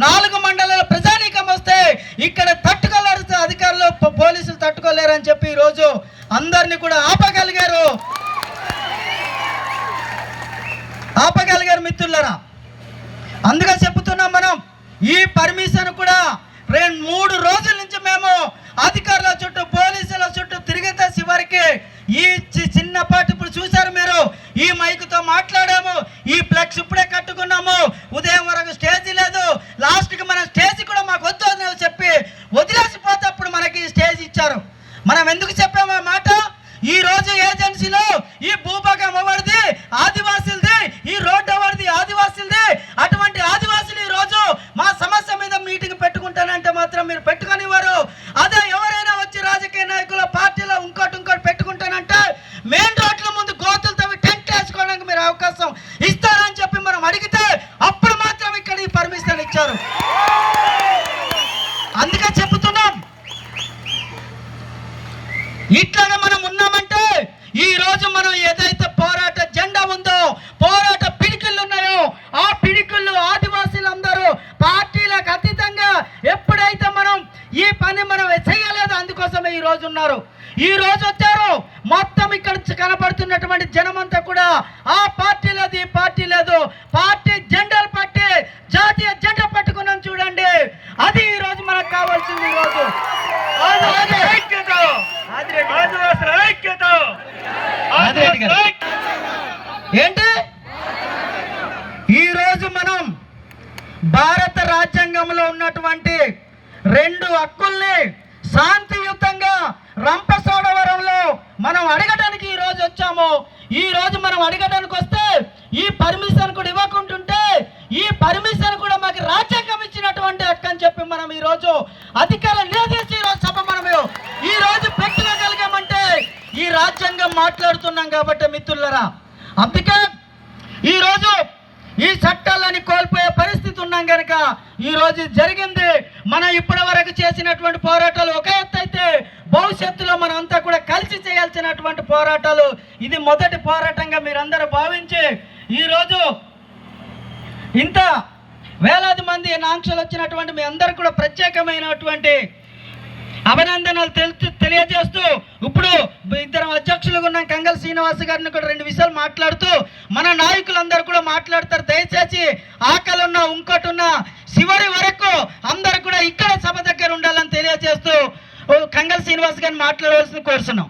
4 మండలాల ప్రజానీకం వస్తే ఇక్కడ తట్టుకోలేరు అధికారులు, పోలీసులు తట్టుకోలేరు అని చెప్పి ఈరోజు అందరినీ కూడా ఆపగలిగారు మిత్రులరా. అందుకే చెప్తున్నాం, మనం ఈ పర్మిషన్ కూడా 2-3 రోజుల నుంచి మేము అధికారుల చుట్టూ, పోలీసుల చుట్టూ తిరిగితే చివరికి ఈ చిన్నపాటి, ఇప్పుడు చూశారు మీరు, ఈ మైకుతో మాట్లాడాము, ఈ ఫ్లెక్స్ ఇప్పుడే కట్టుకున్నాము, ఉదయం వరకు స్టేజ్ లేదు, లాస్ట్కి మన స్టేజ్ కూడా మాకు వద్దు అని చెప్పి వదిలేసిపోతే అప్పుడు మనకి స్టేజ్ ఇచ్చారు. మనం ఎందుకు చెప్పాము ఆ మాట? ఈ రోజు ఏజెన్సీలో ఈ భూభాగం ఎవరిది? ఆదివాసులది. ఈ రోడ్డు ఎవరిది? ఆదివాసులది. అటువంటి ఆదివాసులు ఈ రోజు మా సమస్య మీద మీటింగ్ పెట్టుకుంటానంటే మాత్రం మీరు పెట్టుకునివ్వరు. అదే ఎవరైనా వచ్చి రాజకీయ నాయకుల పార్టీలో ఇంకోటి పెట్టుకుంటానంటే మెయిన్ రోడ్ల ముందు గోతులతో టెంట్ వేసుకోవడానికి మీరు అవకాశం ఇస్తారని చెప్పి మనం అడిగితే అప్పుడు మాత్రం ఇక్కడ ఈ పర్మిషన్ ఇచ్చారు. అందుకే చెప్తున్నాం, ఇట్లాగా మనం ఉన్నామంటే ఈ రోజు మనం ఏదైతే పోరాట జెండా ఉందో, పోరాట పిడికిళ్ళు ఉన్నాయో, ఆ పిడికిళ్ళు ఆదివాసీలందరూ పార్టీలకు అతీతంగా ఎప్పుడైతే మనం ఈ పని మనం చేయలేదో అందుకోసమే ఈ రోజు ఉన్నారు. ఈ రోజు వచ్చారు, మొత్తం ఇక్కడ కనబడుతున్నటువంటి జనమంతా కూడా ఆ పార్టీ లేదు, ఈ పార్టీ లేదు, పార్టీ జెండాలు పట్టి జాతీయ జెండా పట్టుకున్నాం చూడండి. అది ఈ రోజు మనకు కావాల్సింది. ఈ రోజు ఏంటి, ఈరోజు మనం భారత రాజ్యాంగంలో ఉన్నటువంటి 2 హక్కుల్ని శాంతియుతంగా రంపచోడవరంలో మనం అడగడానికి ఈ రోజు వచ్చాము. ఈ రోజు మనం అడగడానికి వస్తే ఈ పర్మిషన్ కూడా ఇవ్వకుంటుంటే, ఈ పర్మిషన్ కూడా మాకు రాజ్యాంగం ఇచ్చినటువంటి హక్కు అని చెప్పి మనం ఈ రోజు అధికారం లేదేసి ఈ రోజు సభ మనం ఈ రోజు పెట్టుకోగలిగామంటే ఈ రాజ్యాంగం మాట్లాడుతున్నాం కాబట్టి మిత్రులరా. అందుకే ఈరోజు ఈ చట్టాలని కోల్పోయే పరిస్థితి ఉన్నాం కనుక ఈరోజు జరిగింది. మనం ఇప్పటి వరకు చేసినటువంటి పోరాటాలు ఒక ఎత్తు అయితే, భవిష్యత్తులో మనం అంతా కూడా కలిసి చేయాల్సినటువంటి పోరాటాలు ఇది మొదటి పోరాటంగా మీరందరూ భావించి ఈరోజు ఇంత వేలాది మంది ఆంక్షలు వచ్చినటువంటి మీ అందరూ కూడా ప్రత్యేకమైనటువంటి అభినందనలు తెలియజేస్తూ, ఇప్పుడు 2 అధ్యక్షులుగా ఉన్న కంగల్ శ్రీనివాస్ గారిని కూడా 2 విషయాలు మాట్లాడుతూ మన నాయకులందరూ కూడా మాట్లాడతారు. దయచేసి ఆకలున్న ఇంకోటి ఉన్న చివరి వరకు అందరూ కూడా ఇక్కడ సభ దగ్గర ఉండాలని తెలియజేస్తూ కంగల్ శ్రీనివాస్ గారిని మాట్లాడవలసింది కోరుతున్నాం.